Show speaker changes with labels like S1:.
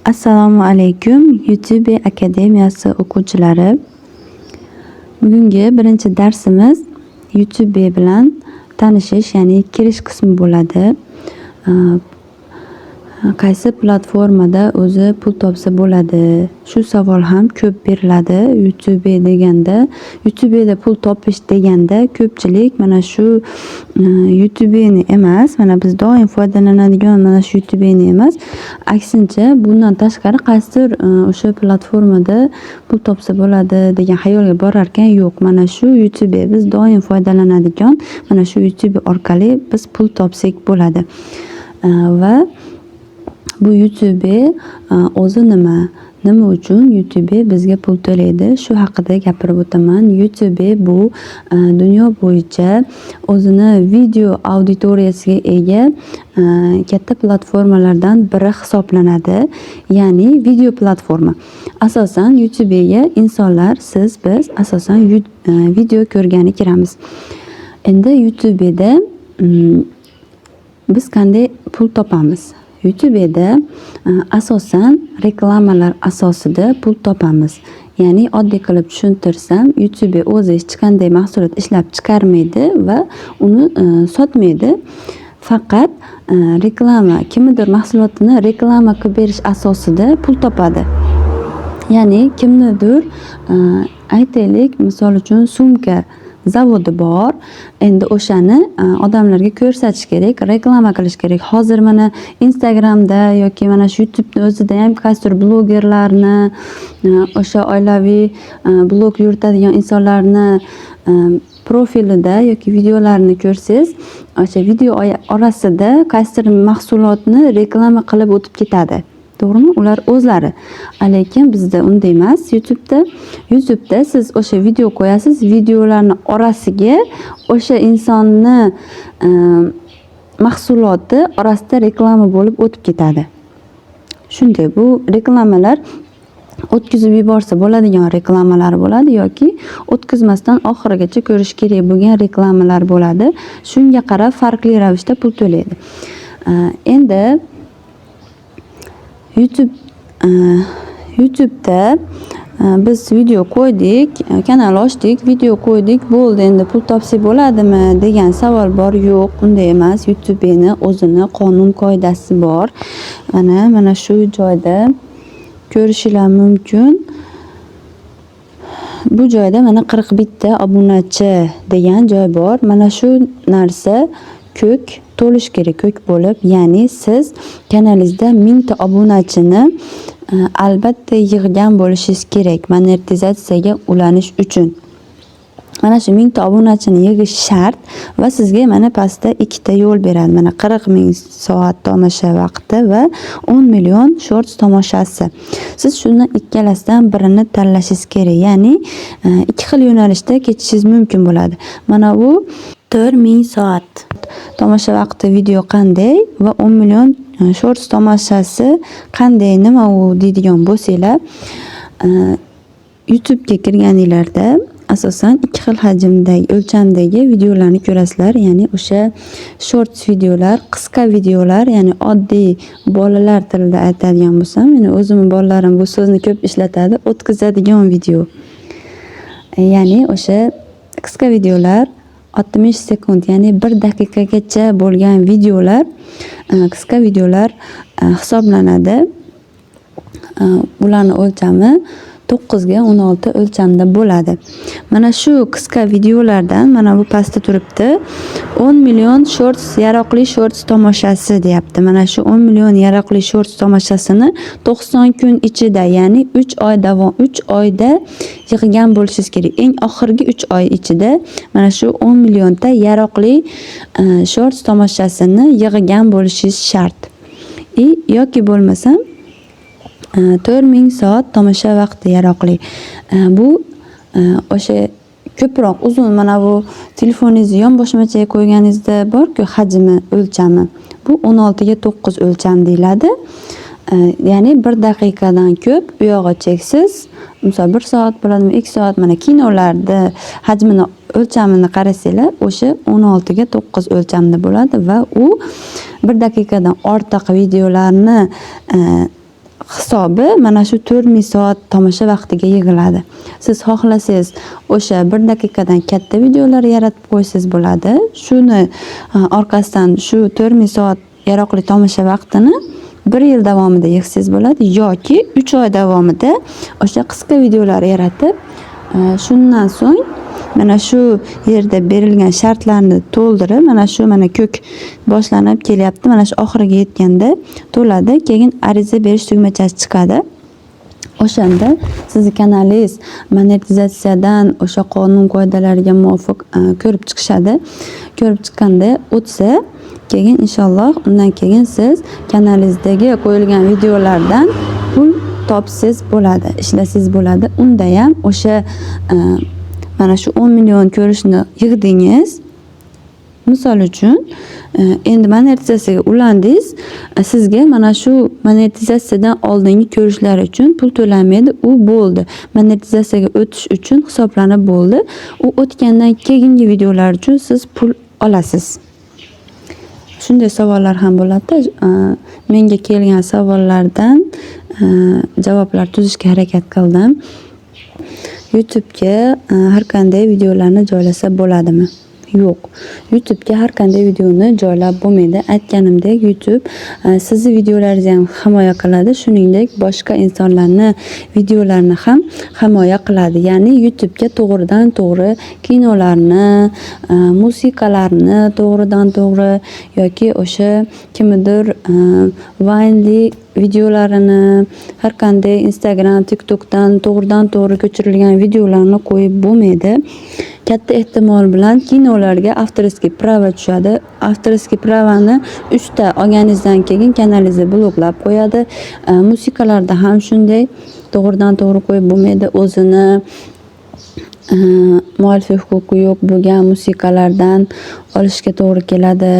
S1: Assalomu alaykum YouTube akademiyasi o'quvchilari. Bugungi birinchi darsimiz YouTube bilan tanishish, ya'ni kirish qismi bo'ladi. Qaysi platformada o'zi pul topsa bo'ladi? Shu savol ham ko'p beriladi. YouTube deganda, YouTube'da pul topish deganda ko'pchilik mana shu YouTube'ni emas, mana biz doim foydalanadigan mana shu YouTube'ni emas, aksincha bundan tashqari qaysidir o'sha platformada pul topsa bo'ladi degan xayolga borar ekan. Yo'q, mana shu YouTube biz doim foydalanadigan mana shu YouTube orqali biz pul topsak bo'ladi. Va bu YouTube o'zi nima uchun YouTube bizga pul to'laydi, shu haqida gapirib o'taman. YouTube bu dunyo bo'yicha o'zini video auditoriyasiga ega katta platformalardan biri hisoblanadi. Ya'ni video platforma. Asosan YouTube'ga insonlar, siz, biz asosan video ko'rgani kiramiz. Endi YouTube'da biz qanday pul topamiz? YouTube'da asosan reklamalar asosida pul topamiz. Ya'ni oddiy qilib tushuntirsam, YouTube o'zi hech qanday mahsulot ishlab chiqarmaydi va uni sotmaydi. Faqat reklama, kimnidir mahsulotini reklama qilib berish asosida pul topadi. Ya'ni kimnidir aytaylik, misol uchun sumka zavodi bor. Endi o'shani odamlarga ko'rsatish kerak, reklama qilish kerak. Hozir mana Instagramda yoki mana shu YouTube'ning o'zida ham qaysidir blogerlarni, o'sha oilaviy blog yuritadigan insonlarni profilida yoki videolarini ko'rsangiz, o'sha video orasida qaysidir mahsulotni reklama qilib o'tib ketadi. To'g'rimi? Ular o'zlari. Lekin bizda unday emas. YouTube'da siz o'sha video qo'yasiz, videolarni orasiga o'sha insonni mahsuloti orasida reklama bo'lib o'tib ketadi. Shunday, bu reklamalar o'tkazib yuborsa bo'ladigan reklamalar bo'ladi yoki o'tkazmasdan oxirigacha ko'rish kerak bo'lgan reklamalar bo'ladi. Shunga qarab farqli ravishda pul to'laydi. Endi YouTube'da biz video qo'ydik, kanal ochdik, video qo'ydik, bo'ldi, endi pul topsak bo'ladimi degan savol bor. Yo'q, unday emas. YouTube'ning o'zini qonun qoidasi bor. Mana shu joyda ko'rishingiz mumkin. Bu joyda mana 41 ta obunachi degan joy bor. Mana shu narsa ko'k to'lish kerak, ko'k bo'lib, ya'ni siz kanalingizda 1000 ta obunachini albatta yig'gan bo'lishingiz kerak monetizatsiyaga ulanish uchun. Mana shu 1000 ta obunachini yig'ish shart va sizga mana pastda ikkita yo'l beradi. Mana 40 ming soat tomosha vaqti va 10 million shorts tomoshasi. Siz shundan ikkalasidan birini tanlashingiz kerak. Ya'ni ikki xil yo'nalishda ketishingiz mumkin bo'ladi. Mana bu 4000 soat tomosha vaqti video qanday va 10 million shorts tomoshasi qanday, nima u deydigan bo'lsanglar, YouTube'ga kirganinglarda asosan ikki xil hajmdagi, o'lchamdagi videolarni ko'rasizlar. Ya'ni o'sha shorts videolar, qisqa videolar, ya'ni oddiy bolalar tilida aytadigan bo'lsam, meni o'zimning bolalarim bu so'zni ko'p ishlatadi, o'tkazadigan video. Ya'ni o'sha qisqa videolar 60 sekund, ya'ni 1 daqiqagacha bo'lgan videolar, qisqa videolar hisoblanadi. Ularning o'lchami 9 ga 16 o'lchamda bo'ladi. Mana shu qisqa videolardan mana bu pastda turibdi. 10 million shorts, yaroqli shorts tomoshasi deyapti. Mana shu 10 million yaroqli shorts tomoshasini 90 kun ichida, ya'ni 3 oyda yig'gan bo'lishingiz kerak. Eng oxirgi 3 oy ichida mana shu 10 millionta yaroqli shorts tomoshasini yig'gan bo'lishingiz shart. Yoki bo'lmasam 4000 soat tomosha vaqti yaroqli. Bu o'sha ko'proq uzun, mana bu telefoningizni yonboshmachaga qo'yganingizda bor-ku hajmi, o'lchami. Bu 16 ga 9 o'lcham deyiladi. Ya'ni 1 daqiqadan ko'p, u yog'i cheksiz. Misol 1 soat bo'ladimi, 2 soat, mana kinolarda hajmini, o'lchamini qarasanglar, o'sha 16 ga 9 o'lchamda bo'ladi va u 1 daqiqadan ortiq videolarni hisobi mana shu 4000 soat tomosha vaqtiga yig'iladi. Siz xohlasangiz o'sha 1 daqiqadan katta videolar yaratib qo'ysangiz bo'ladi. Shuni orqasidan shu 4000 soat yaroqli tomosha vaqtini 1 yil davomida yig'sangiz bo'ladi yoki 3 oy davomida o'sha qisqa videolar yaratib, shundan so'ng mana shu yerda berilgan shartlarni to'ldirib, mana ko'k boshlanib kelyapti. Mana shu oxiriga yetganda to'ladi. Keyin ariza berish tugmachasi chiqadi. O'shanda sizning kanalingiz monetizatsiyadan o'sha qonun qoidalariga muvofiq ko'rib chiqishadi. Ko'rib chiqqanda o'tsa, keyin inshaalloh undan keyin siz kanalingizdagi qo'yilgan videolardan pul topsangiz bo'ladi, ishlasangiz bo'ladi. Unda ham o'sha mana shu 10 million ko'rishni yig'dingiz. Misol uchun, endi monetizatsiyaga ulandingiz, sizga mana shu monetizatsiyadan oldingi ko'rishlar uchun pul to'lanmaydi, u bo'ldi. Monetizatsiyaga o'tish uchun hisoblanib bo'ldi. U o'tgandan keyingi videolar uchun siz pul olasiz. Shunday savollar ham bo'ladi. Menga kelgan savollardan javoblar tuzishga harakat qildim. YouTube'ga har qanday videolarni joylasa bo'ladimi? Yo'q. YouTube'ga har qanday videoni joylab bo'lmaydi. Aytganimdek, YouTube sizning videolaringizni ham himoya qiladi, shuningdek boshqa insonlarning videolarini ham himoya qiladi. Ya'ni YouTube'ga to'g'ridan-to'g'ri kinolarni, musiqalarni to'g'ridan-to'g'ri yoki o'sha kimnidir Vine'li videolarini, har qanday Instagram, TikTokdan to'g'ridan-to'g'ri ko'chirilgan videolarni qo'yib bo'lmaydi. Katta ehtimol bilan kinolarga avtorskiy prava tushadi. Avtorskiy pravani 3 ta olganingizdan keyin kanalingizni bloklab qo'yadi. Musiqalarda ham shunday to'g'ridan-to'g'ri qo'yib bo'lmaydi. O'zini muallifi huquqi yo'q bo'lgan musiqalardan olishga to'g'ri keladi.